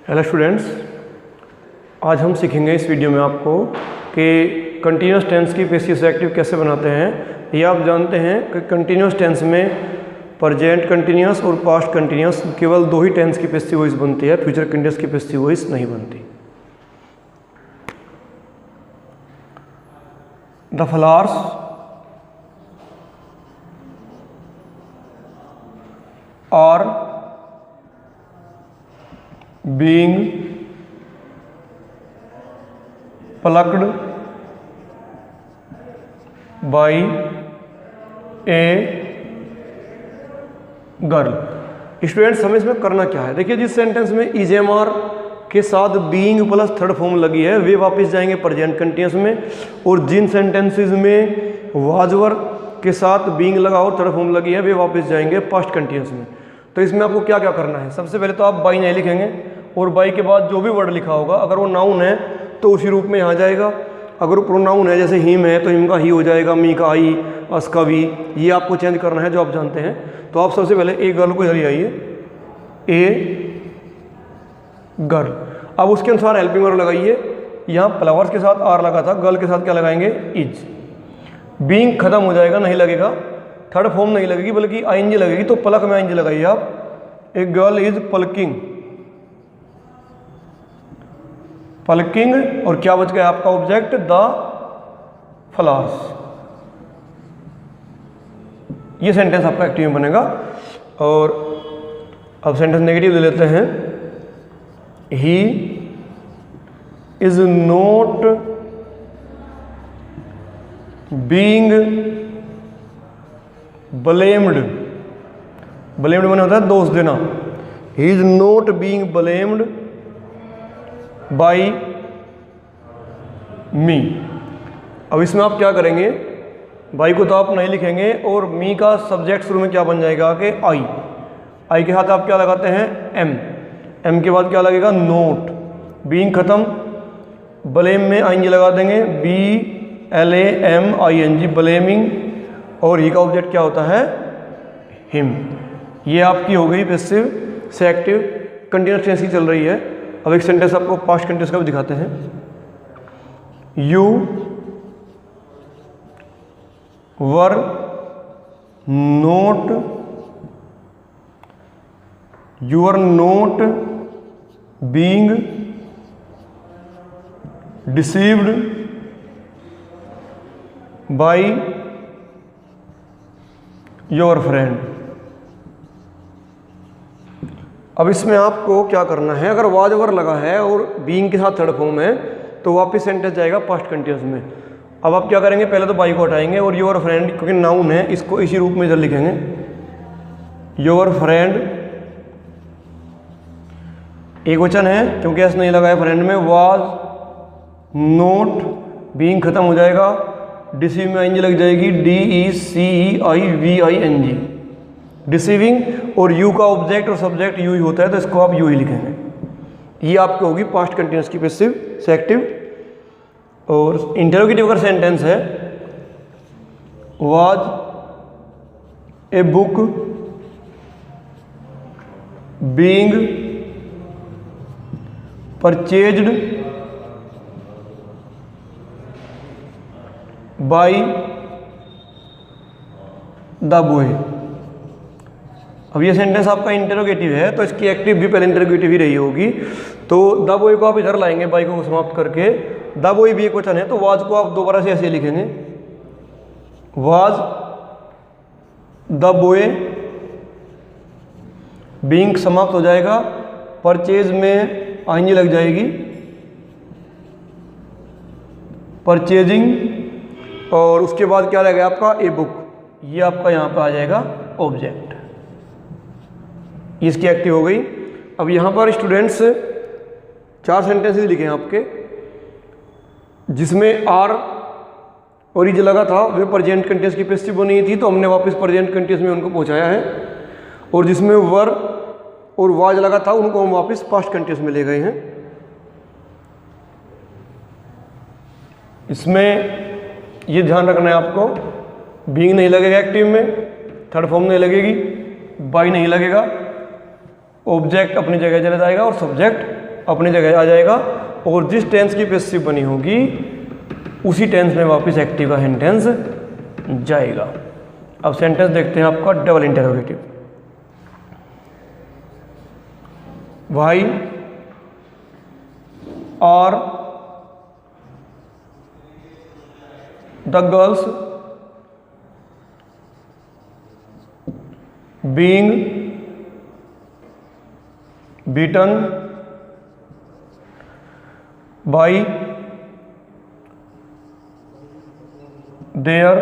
Hello students, आज हम सीखेंगे इस वीडियो में आपको कि कंटिन्यूस टेंस की पैसिव एक्टिव कैसे बनाते हैं। ये आप जानते हैं कि कंटिन्यूस टेंस में प्रेजेंट कंटिन्यूस और पास्ट कंटिन्यूस केवल दो ही टेंस की पैसिव वॉइस बनती है, फ्यूचर कंटिन्यूस की पैसिव वॉइस नहीं बनती। The flowers are being plucked by a girl. Students हमें इसमें करना क्या है, देखिए जिस सेंटेंस में इजेमआर के साथ बीइंग प्लस थर्ड फॉर्म लगी है वे वापस जाएंगे प्रेजेंट कंटिन्यूस में, और जिन सेंटेंसेस में वाजवर के साथ बीइंग लगा और थर्ड फॉर्म लगी है वे वापस जाएंगे पास्ट कंटिन्यूस में। तो इसमें आपको क्या क्या करना है, सबसे पहले तो आप बाई नहीं लिखेंगे और बाई के बाद जो भी वर्ड लिखा होगा अगर वो नाउन है तो उसी रूप में यहाँ जाएगा, अगर वो प्रोनाउन है जैसे हिम है तो हिम का ही हो जाएगा, मी का आई, अस का वी, ये आपको चेंज करना है जो आप जानते हैं। तो आप सबसे पहले ए गर्ल को इधर ही आइए, ए गर्ल। अब उसके अनुसार हेल्पिंग वर्ब लगाइए, यहाँ फ्लावर्स के साथ आर लगा था, गर्ल के साथ क्या लगाएंगे इज। बीइंग खत्म हो जाएगा, नहीं लगेगा, थर्ड फॉर्म नहीं लगेगी बल्कि आईएनजी लगेगी, तो पलक में आईएनजी लगाइए आप। ए गर्ल इज पलकिंग, पलकिंग, और क्या बच गया आपका ऑब्जेक्ट द फ्लावर्स। ये सेंटेंस आपका एक्टिव में बनेगा। और अब सेंटेंस नेगेटिव ले लेते हैं, he is not being blamed, blamed मैंने होता है दोष देना, he is not being blamed by me. अब इसमें आप क्या करेंगे, बाई को तो आप नहीं लिखेंगे और मी का सब्जेक्ट शुरू में क्या बन जाएगा कि आई, आई के साथ आप क्या लगाते हैं एम, एम के बाद क्या लगेगा नोट, बीइंग खत्म, ब्लेम में आईएनजी लगा देंगे, B L A M I N G, blaming, और ही का ऑब्जेक्ट क्या होता है हिम। ये आपकी हो गई पैसिव से एक्टिव कंटिन्यूस टेंस की चल रही है। अब एक सेंटेंस आपको पास्ट कंटिन्यूस का भी दिखाते हैं। You were not, you are not being deceived by your friend. अब इसमें आपको क्या करना है, अगर वाज ओवर लगा है और बीइंग के साथ थर्ड फॉर्म है तो वापस सेंटेंस जाएगा पास्ट कंटिन्यूस में। अब आप क्या करेंगे, पहले तो बाई को हटाएंगे और योर फ्रेंड क्योंकि नाउन है इसको इसी रूप में इधर लिखेंगे, योर फ्रेंड एक वचन है क्योंकि एस नहीं लगा है फ्रेंड में, वाज नोट, बीइंग खत्म हो जाएगा, डिसीव में आईएनजी लग जाएगी, D E C E I V I N G, deceiving, और यू का ऑब्जेक्ट और सब्जेक्ट यू ही होता है तो इसको आप यू ही लिखेंगे। ये आपकी होगी पास्ट कंटिन्यूस की पैसिव से एक्टिव। और इंटरोगेटिव अगर सेंटेंस है, was a book being purchased by the boy. अब ये सेंटेंस आपका इंटरोगेटिव है तो इसकी एक्टिव भी पहले इंटरोगेटिव ही रही होगी, तो द बॉय को आप इधर लाएंगे, बाई को समाप्त करके, द बॉय भी एक वचन है तो वाज को आप दोबारा से ऐसे लिखेंगे, वाज द बॉय, बीइंग समाप्त हो जाएगा, परचेज में आईएनजी लग जाएगी, परचेजिंग, और उसके बाद क्या रहेगा आपका ए बुक, ये आपका यहाँ पे आ जाएगा ऑब्जेक्ट। इसकी एक्टिव हो गई। अब यहाँ पर स्टूडेंट्स 4 सेंटेंसेस लिखे हैं आपके, जिसमें आर और इज लगा था वे प्रेजेंट कंटिन्यूस की पैसिव बनी थी तो हमने वापस प्रेजेंट कंटिन्यूस में उनको पहुँचाया है, और जिसमें वर और वाज लगा था उनको हम वापस पास्ट कंटिन्यूस में ले गए हैं। इसमें ये ध्यान रखना है आपको, बीइंग नहीं लगेगा एक्टिव में, थर्ड फॉर्म नहीं लगेगी, बाई नहीं लगेगा, ऑब्जेक्ट अपनी जगह चला जाएगा और सब्जेक्ट अपनी जगह आ जाएगा, और जिस टेंस की पैसिव बनी होगी उसी टेंस में वापस एक्टिव का सेंटेंस जाएगा। अब सेंटेंस देखते हैं आपका double interrogative. Why are the girls being beaten by their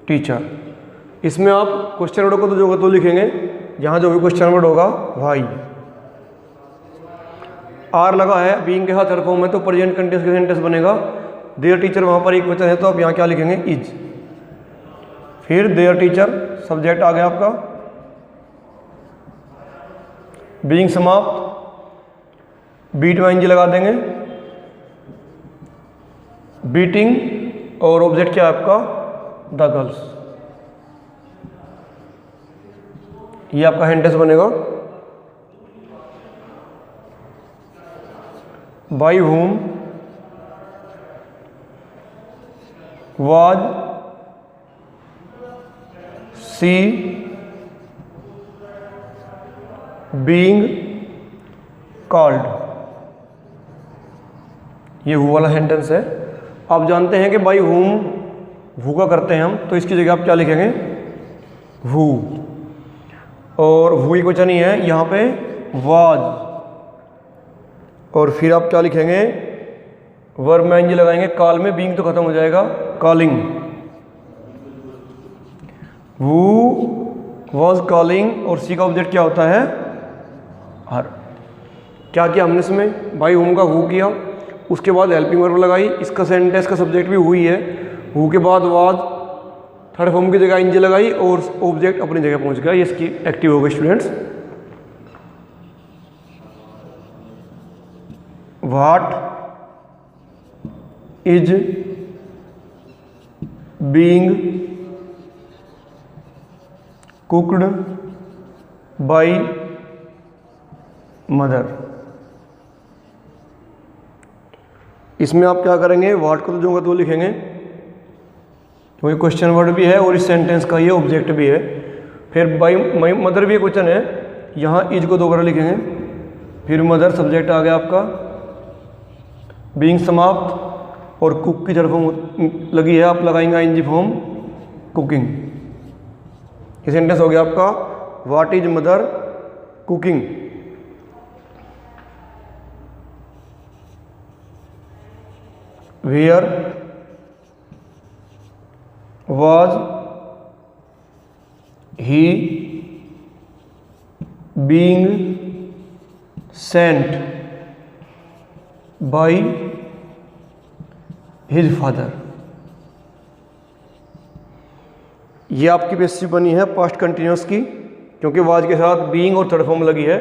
teacher. इसमें आप क्वेश्चन वर्ड को तो जो होगा तो लिखेंगे, जहां जो भी क्वेश्चन वर्ड होगा वाई। आर लगा है बीइंग के साथ हर फॉर्म में, तो प्रेजेंट कंटिन्यूअस का सेंटेंस बनेगा। देयर टीचर वहां पर एक वचन है, तो आप यहां क्या लिखेंगे इज। फिर देयर टीचर सब्जेक्ट आ गया आपका, बीइंग समाप्त, बीट में इंजी लगा देंगे, बीटिंग और ऑब्जेक्ट क्या है आपका द गर्ल्स। ये आपका सेंटेंस बनेगा। By whom was she being called। ये हु वाला सेंटेंस है। आप जानते हैं कि बाय whom हु का करते हैं हम, तो इसकी जगह आप क्या लिखेंगे हु, और हु ही क्वेश्चन ही है यहाँ पे was, और फिर आप क्या लिखेंगे वर्ब में एंजी लगाएंगे, कॉल में बीइंग तो खत्म हो जाएगा, कॉलिंग। हु वाज कॉलिंग, और सी का ऑब्जेक्ट क्या होता है हर। क्या किया हमने इसमें बाय होम का हु किया, उसके बाद हेल्पिंग वर्ब लगाई, इसका सेंटेंस का सब्जेक्ट भी हुई है, हु के बाद वाज थर्ड फॉर्म की जगह एंजी लगाई और ऑब्जेक्ट अपनी जगह पहुंच गया। ये इसकी एक्टिव हो गई students. What is being cooked by mother। इसमें आप क्या करेंगे वाट को तो जो तो लिखेंगे, तो ये क्वेश्चन वर्ड भी है और इस सेंटेंस का ये ऑब्जेक्ट भी है। फिर बाई मदर भी क्वेश्चन है, यहाँ इज को दो बार लिखेंगे। फिर मदर सब्जेक्ट आ गया आपका, बीइंग समाप्त, और कुक की तरफ लगी है, आप लगाएंगे आईएनजी फॉर्म कुकिंग। ये सेंटेंस हो गया आपका what is mother cooking. Where was he being sent by his father. ये आपकी पैसिव बनी है पास्ट कंटिन्यूअस की, क्योंकि वाज के साथ बीइंग और थर्ड फॉर्म लगी है।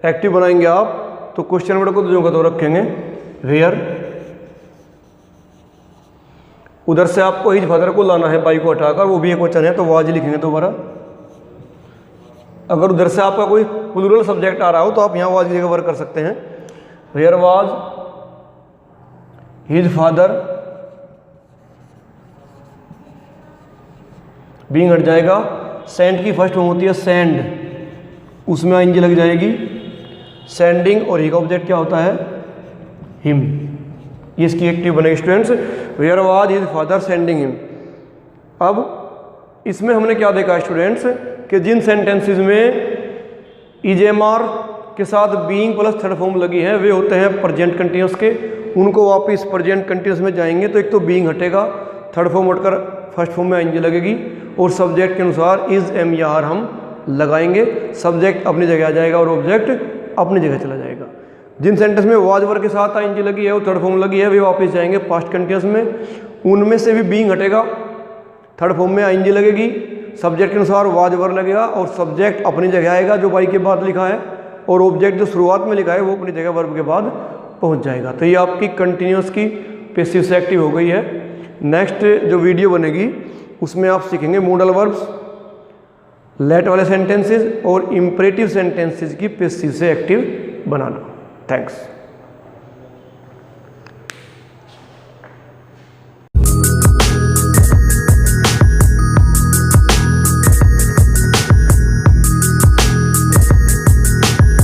एक्टिव बनाएंगे आप तो क्वेश्चन वर्ड को तो जो का तो रखेंगे वेयर। उधर से आपको हिज फादर को लाना है बाई को हटाकर, वो भी एक क्वेश्चन है तो वाज लिखेंगे दोबारा। अगर उधर से आपका कोई प्लूरल सब्जेक्ट आ रहा हो तो आप यहाँ वाज की जगह वर्क कर सकते हैं। Where was his father, being हट जाएगा। सेंड की फर्स्ट फॉर्म होती है सेंड, उसमें आईएनजी लग जाएगी सेंडिंग, और ही का ऑब्जेक्ट क्या होता है हिम। ये इसकी एक्टिव बनेगी students, where was his father sending him. अब इसमें हमने क्या देखा स्टूडेंट्स कि जिन सेंटेंसेस में इजेमार के साथ बीइंग प्लस थर्ड फॉर्म लगी है वे होते हैं प्रेजेंट कंटिन्यूअस के, उनको वापस प्रेजेंट कंटिन्यूअस में जाएंगे तो एक तो बीइंग हटेगा, थर्ड फॉर्म हटकर फर्स्ट फॉर्म में आईएनजी लगेगी, और सब्जेक्ट के अनुसार इज एम या आर हम लगाएंगे। सब्जेक्ट अपनी जगह आ जाएगा और ऑब्जेक्ट अपनी जगह चला जाएगा। जिन सेंटेंस में वाज वर्ब के साथ आईएनजी लगी है और थर्ड फॉर्म लगी है वे वापस जाएंगे पास्ट कंटिन्यूअस में, उनमें से भी बीइंग हटेगा, थर्ड फॉर्म में आईएनजी लगेगी, सब्जेक्ट के अनुसार वाज वर्ब लगेगा और सब्जेक्ट अपनी जगह आएगा जो बाई के बाद लिखा है, और ऑब्जेक्ट जो शुरुआत में लिखा है वो अपनी जगह वर्ब के बाद पहुंच जाएगा। तो ये आपकी कंटिन्यूअस की पैसिव से एक्टिव हो गई है। नेक्स्ट जो वीडियो बनेगी उसमें आप सीखेंगे मॉडल वर्ब्स, लेट वाले सेंटेंसेस और इम्परेटिव सेंटेंसेस की पैसिव से एक्टिव बनाना। थैंक्स।